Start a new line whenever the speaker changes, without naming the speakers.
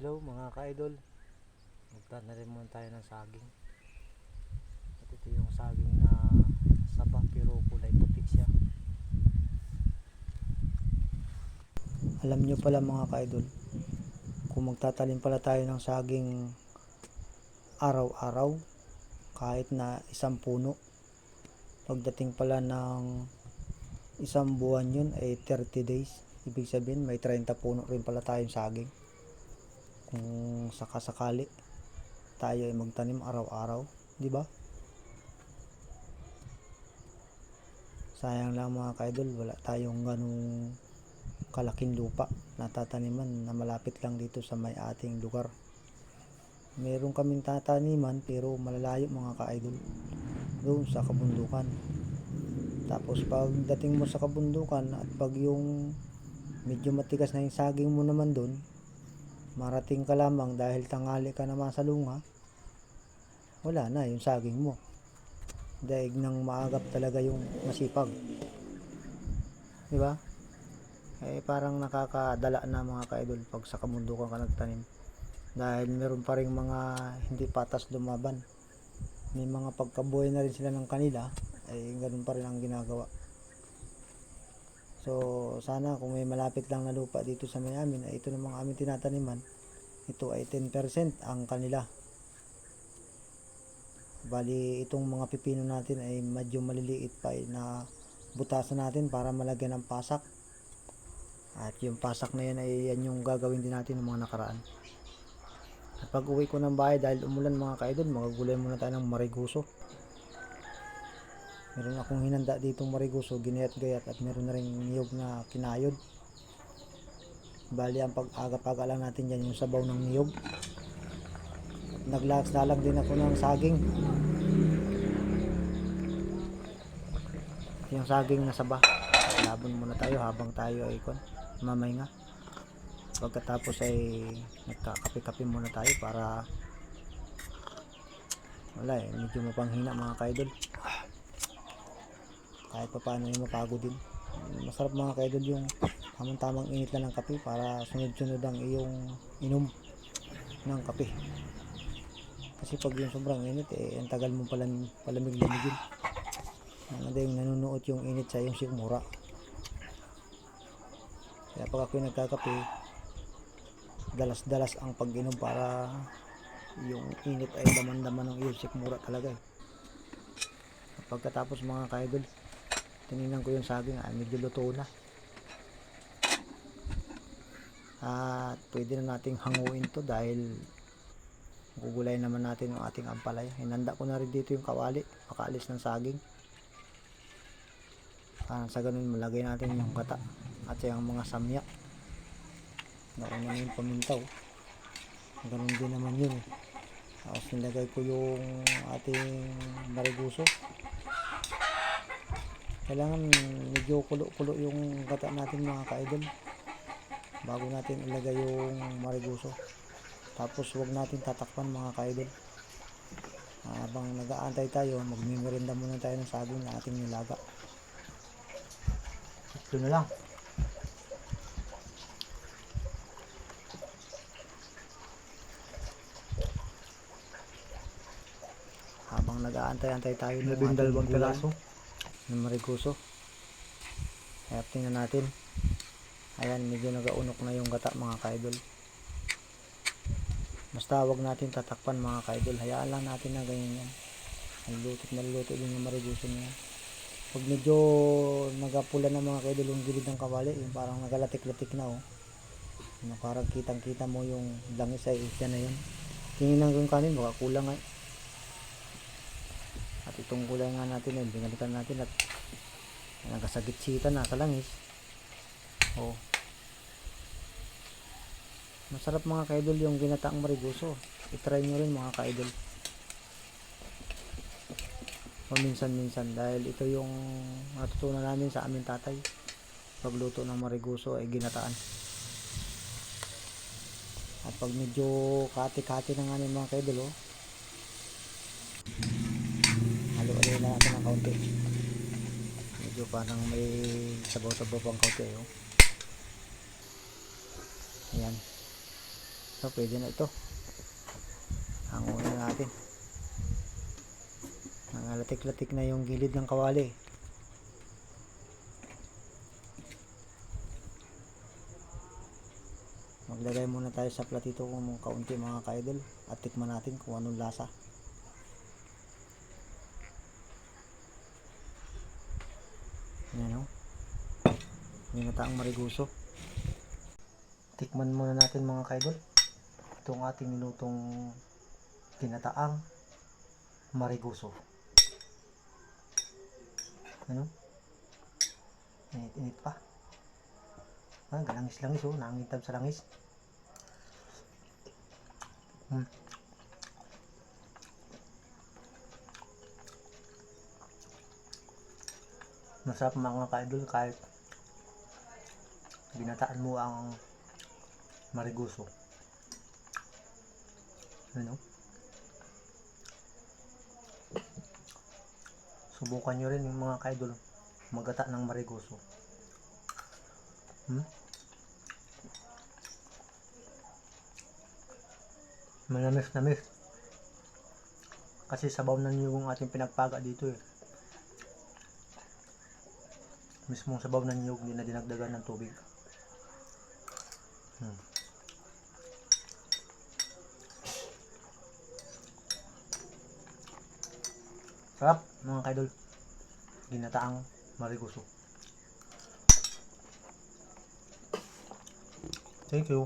Hello mga ka-idol, magtananim muna tayo ng saging. At ito yung saging na saba pero kulay puti siya. Alam nyo pala mga ka-idol, kung magtatanim pala tayo ng saging araw-araw, kahit na isang puno, pagdating pala ng isang buwan yun ay 30 days. Ibig sabihin may 30 puno rin pala tayong saging. Kung sakasakali tayo ay magtanim araw-araw, di ba? Sayang lang mga ka-idol, wala tayong ganung kalaking lupa na tataniman na malapit lang dito sa may ating lugar. Meron kaming tataniman pero malalayo mga ka-idol, doon sa kabundukan. Tapos pag dating mo sa kabundukan at pag yung medyo matigas na yung saging mo naman doon, marating ka lamang dahil tanghali ka naman sa lunga, wala na yung saging mo. Daig nang maagap talaga yung masipag, di ba? Parang nakakadala na mga ka-idol pag sa kabundukan ka nagtanim, dahil meron pa ring mga hindi patas lumaban. May mga pagkabuhay na rin sila ng kanila, ganun pa rin ang ginagawa. So sana kung may malapit lang na lupa dito sa may amin, ito ng mga aming tinataniman, ito ay 10% ang kanila. Bali itong mga pipino natin ay medyo maliliit pa na butasan natin para malagyan ng pasak. At yung pasak na yan ay yan yung gagawin din natin ng mga nakaraan. At pag uwi ko ng bahay, dahil umulan mga ka-idol, magagulay muna tayo ng mariguso. Meron akong hinanda ditong mariguso, ginayat-gayat, at meron na rin niyog na kinayod. Bali ang pag-aga-paga lang natin dyan yung sabaw ng niyog. Naglalang din ako ng saging, yung saging na saba. Labon muna tayo habang tayo ay mamay nga. Pagkatapos ay nagkakape-kape muna tayo para medyo mapanghina mga ka-idol, kahit pa paano ay mapagod din. Masarap mga ka-idol yung tamang init lang ng kape para sunod-sunod ang iyong inom ng kape. Kasi pag yung sobrang init ang tagal mong palamig-lamigin, yung nanunuot yung init sa iyong sikmura. Kaya pag ako nagkakape, dalas-dalas ang pag-inom para yung init ay daman-daman ng iyong sikmura talaga. At pagkatapos mga ka-idol, tinignan ko yung saging, medyo luto na. At pwede na nating hanguin to dahil gugulay naman natin yung ating ampalaya. Hinanda ko na rin dito yung kawali, pakaalis ng saging. Sa ganun malagay natin yung gata at yung mga samya. Nauna na yung pamintaw, ganun din naman yun. Tapos nilagay ko yung ating mariguso. Kailangan medyo kulo-kulo yung gata natin mga ka-idol bago natin ilagay yung mariguso. Tapos huwag natin tatakpan mga ka-idol. Habang nag-aantay tayo, magmimerinda muna tayo ng saging na ating nilaga. Ito na lang. Habang nag-aantay tayo ng ating dalawang piraso ng mariguso, tingnan natin. Ayan, medyo nagaunok na yung gata mga ka-idol. Basta wag natin tatakpan mga ka-idol, hayaan lang natin na ganyan yan. Maluluto din yung mariguso niya. Pag medyo nagapula na mga ka-idol yung gilid ng kawali, yung parang nagalatik-latik na parang kitang-kita mo yung langis ay yan na yun. Tingnan ko yung kanin, baka kulang ay. At itong kulay nga natin ay binalikan natin at nagkasagit-sitan na sa langis. Masarap mga ka-idol yung ginataang mariguso. I-try nyo rin mga ka-idol paminsan-minsan, dahil ito yung natutunan namin sa aming tatay. Pagluto ng mariguso ay ginataan. At pag medyo kati-kati na nga mga ka-idol, halo-halo na natin ng kaunti. Medyo parang may sabaw-sabaw pang kaunti. Ayan. So pwede na ito. Hanguin na natin. Nangalatik-latik na yung gilid ng kawali. Maglagay muna tayo sa platito kung kaunti mga ka-idol at tikman natin kung anong lasa. Yan o. Ginataang mariguso. Tikman muna natin mga ka-idol itong ating nilutong ginataang mariguso. Ano? Init-init pa. Galangis-langis oh, nangintab sa langis. Masarap mga ka-idol kahit binataan mo ang mariguso. Ano? Subukan nyo rin yung mga ka-idol magata ng mariguso. Manamis-namis. Kasi sabaw na niyog yung ating pinagpaga dito eh. Mismong sabaw na niyog, hindi na dinagdagan ng tubig. Sarap mga ka-idol. Ginataang mariguso. Thank you.